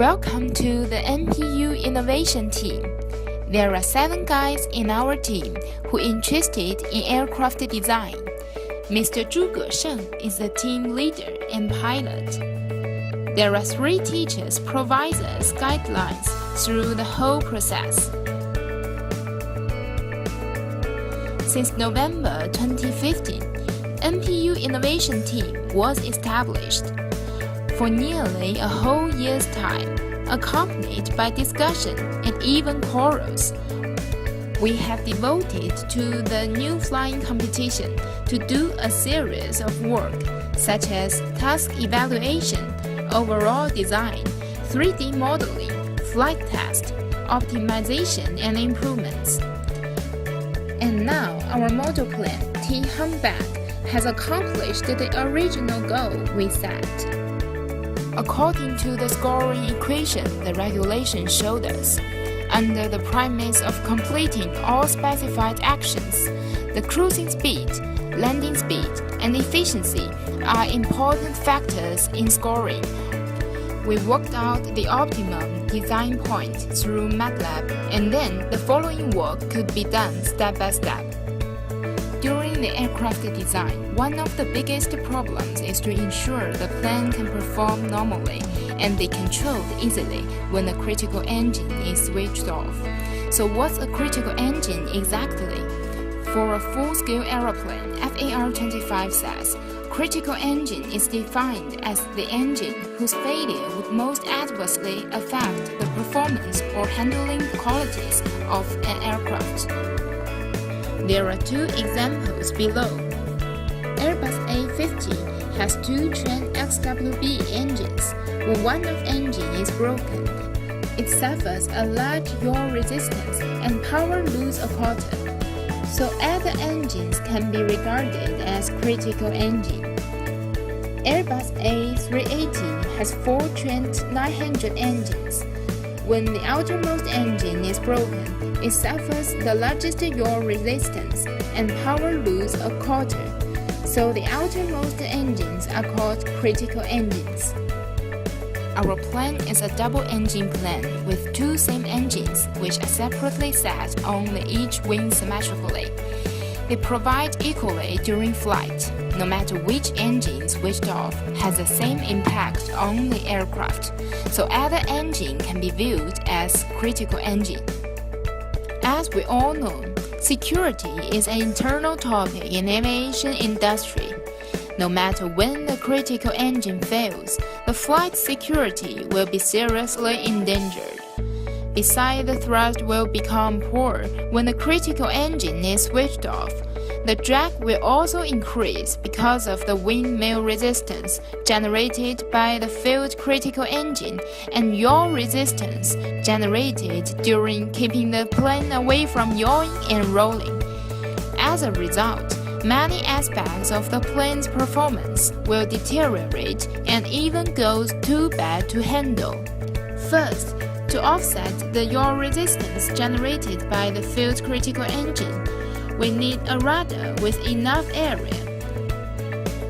Welcome to the NPU Innovation Team. There are 7 guys in our team who are interested in aircraft design. Mr. Zhu Gesheng is the team leader and pilot. There are 3 teachers provide us guidelines through the whole process. Since November 2015, NPU Innovation Team was established. For nearly a whole year's time, accompanied by discussion and even quarrels, we have devoted to the new flying competition to do a series of work such as task evaluation, overall design, 3D modeling, flight test, optimization and improvements. And now our model plan, T-Humpback, has accomplished the original goal we set. According to the scoring equation the regulation showed us, under the premise of completing all specified actions, the cruising speed, landing speed, and efficiency are important factors in scoring. We worked out the optimum design point through MATLAB, and then the following work could be done step by step. During the aircraft design, one of the biggest problems is to ensure the plane can perform normally and be controlled easily when the critical engine is switched off. So what's a critical engine exactly? For a full-scale aeroplane, FAR-25 says, critical engine is defined as the engine whose failure would most adversely affect the performance or handling qualities of an aircraft. There are 2 examples below. Airbus A50 has 2 Trent XWB engines. When one of engine is broken, it suffers a large yaw resistance and power loss occurs. So other engines can be regarded as critical engine. Airbus A380 has 4 Trent 900 engines. When the outermost engine is broken, it suffers the largest yaw resistance and power loss occurs. So the outermost engines are called critical engines. Our plane is a double-engine plane with 2 same engines which are separately set on each wing symmetrically. They provide equally during flight. No matter which engine switched off has the same impact on the aircraft, so either engine can be viewed as critical engine. As we all know, security is an internal topic in aviation industry. No matter when the critical engine fails, the flight security will be seriously endangered. Besides, the thrust will become poor when the critical engine is switched off. The drag will also increase because of the windmill resistance generated by the failed critical engine and yaw resistance generated during keeping the plane away from yawing and rolling. As a result, many aspects of the plane's performance will deteriorate and even goes too bad to handle. First, to offset the yaw resistance generated by the failed critical engine, we need a rudder with enough area.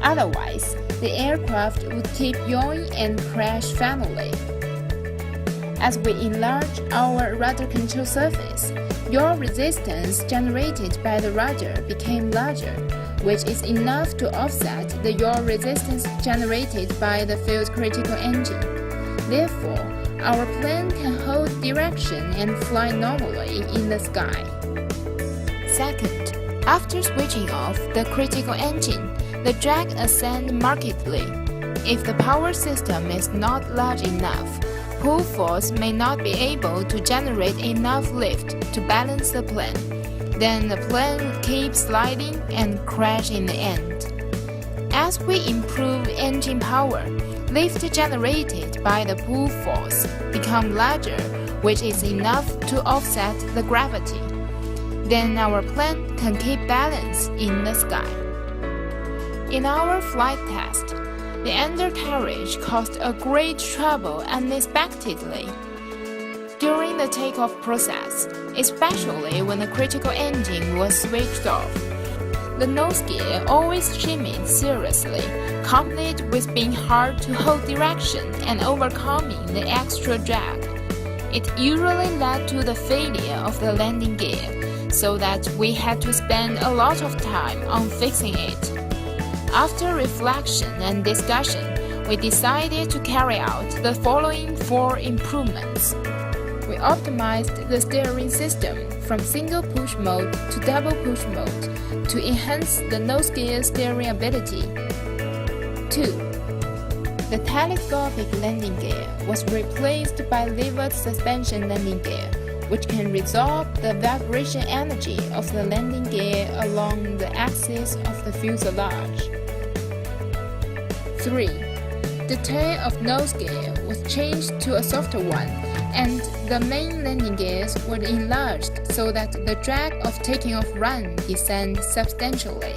Otherwise, the aircraft would keep yawing and crash finally. As we enlarge our rudder control surface, yaw resistance generated by the rudder became larger, which is enough to offset the yaw resistance generated by the failed critical engine. Therefore, our plane can hold direction and fly normally in the sky. Second, after switching off the critical engine, the drag ascends markedly. If the power system is not large enough, pull force may not be able to generate enough lift to balance the plane. Then the plane keeps sliding and crash in the end. As we improve engine power, lift generated by the pull force become larger, which is enough to offset the gravity. Then our plane can keep balance in the sky. In our flight test, the undercarriage caused a great trouble unexpectedly. During the takeoff process, especially when the critical engine was switched off, The nose gear always shimmied seriously, accompanied with being hard to hold direction and overcoming the extra drag. It usually led to the failure of the landing gear, so that we had to spend a lot of time on fixing it. After reflection and discussion, we decided to carry out the following 4 improvements. We optimized the steering system from single push mode to double push mode to enhance the nose gear steering ability. 2. The telescopic landing gear was replaced by levered suspension landing gear, which can resolve the vibration energy of the landing gear along the axis of the fuselage. 3. The tail of nose gear was changed to a softer one, and the main landing gears were enlarged so that the drag of taking off run descended substantially.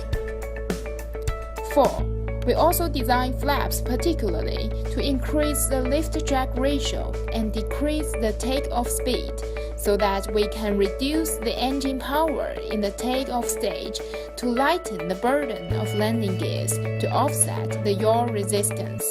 4. We also designed flaps particularly to increase the lift-drag ratio and decrease the takeoff speed, so that we can reduce the engine power in the takeoff stage to lighten the burden of landing gears to offset the yaw resistance.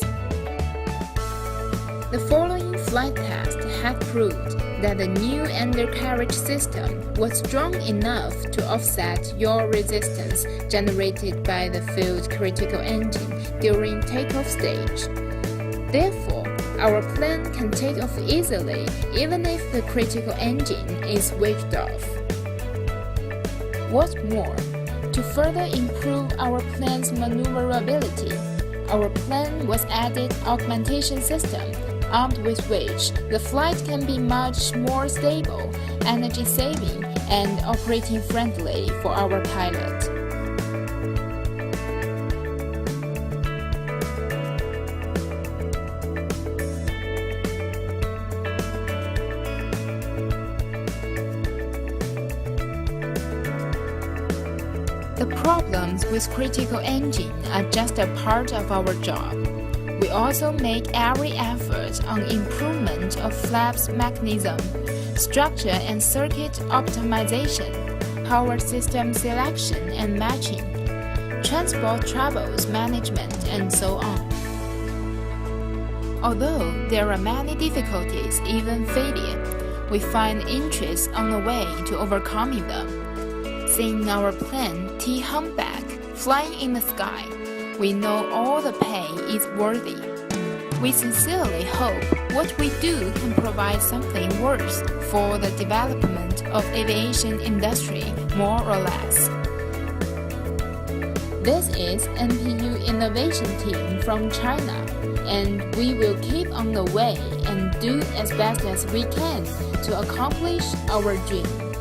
The following flight test had proved that the new undercarriage system was strong enough to offset yaw resistance generated by the field critical engine during takeoff stage. Therefore, our plane can take off easily even if the critical engine is switched off. What's more, to further improve our plane's maneuverability, our plane was added augmentation system, armed with which the flight can be much more stable, energy-saving, and operating friendly for our pilot. The problems with critical engine are just a part of our job. We also make every effort on improvement of flaps mechanism, structure and circuit optimization, power system selection and matching, transport troubles management, and so on. Although there are many difficulties, even failure, we find interest on the way to overcoming them. Seeing our plane T-humpback flying in the sky, we know all the pay is worthy. We sincerely hope what we do can provide something worse for the development of aviation industry, more or less. This is NPU Innovation Team from China, and we will keep on the way and do as best as we can to accomplish our dream.